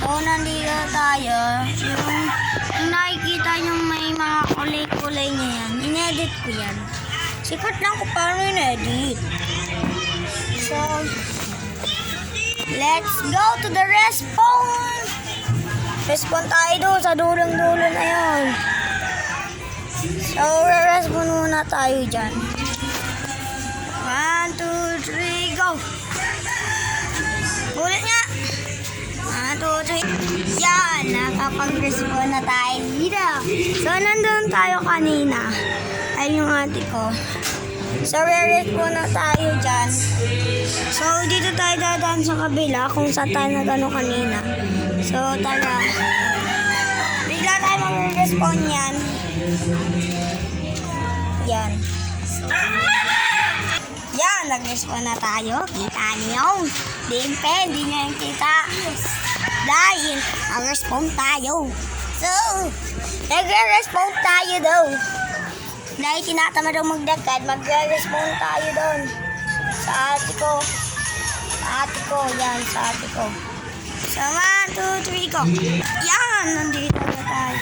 So, nandito tayo. Yung nakikita nyo may mga kulay-kulay niya yan. In-edit ko yan. Secret lang ko paano in-edit. So, let's go to the respawn! Respawn tayo doon sa dulong-dulo na yun. So, re-respawn muna tayo dyan. 1, 2, 3, go! Ulit nga! 1, 2, 3. Yan! Nakapag-respawn na tayo dito. So, nandun tayo kanina. Ay, yung ate ko. So, re-respawn na tayo dyan. So, dito tayo dadaan sa kabila kung saan tayo na gano'n kanina. So, tara. Bigla tayo mag-respawn yan. Yan. Yan, nag-respawn na tayo. Kita niyo. Hindi niyo yung kita. Dahil, nag-respawn tayo. So, nag-respawn tayo daw. Dahil tinatama daw magdagad, mag-respawn tayo doon. Sa ate ko. Sa ate ko, yan, sa ate ko. So, 1, 2, 3, go. Yan, nandito na tayo.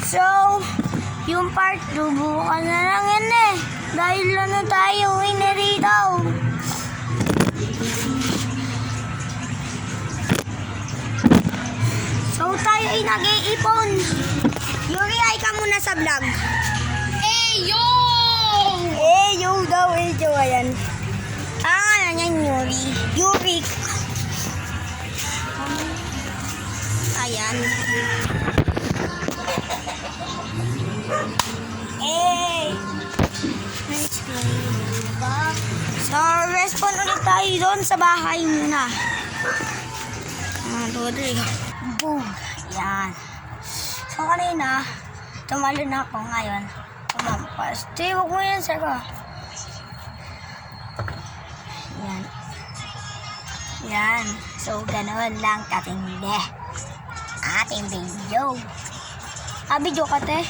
So, yung part 2, bukas na lang yan eh. Dahil ano tayo, rito. So, tayo ay nag-iipon. Yuri, ay ka muna sa vlog. Eyo! Eyo daw, eyo, ayan. Ano yan, Yuri? Yuri. Ayan. Nice diba? So, respawn ulit tayo doon sa bahay muna. 1, 2, 3. Boom. Yan. So, kanina, tumalon ako ngayon. Tumampas. Huwag mo yan, sir ko. Yan. Yan. So, ganoon lang katindi. Ating video. Video ka, te?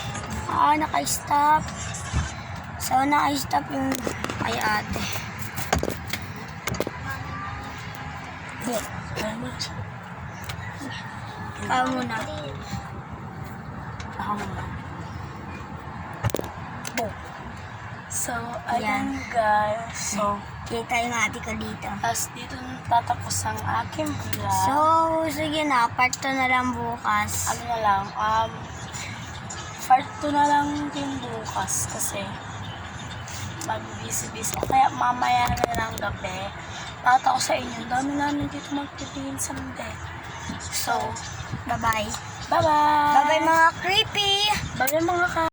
Naka-stop. So, naka-stop yung kay ate. Ikaw muna. Ako muna. So, Ayan. ayan guys. So, Kita yung ate ko dito. tapos dito tatapos ang aking vlog. So, sige na. Part 2 na lang bukas. ano na lang, part 2 na lang din bukas kasi mag-busy-busy. Kaya mamaya na lang gabi, pakita ko sa inyo, dami namin dito magpipiliin sa mundo. So, Bye-bye. bye-bye! Bye-bye mga creepy! Bye-bye mga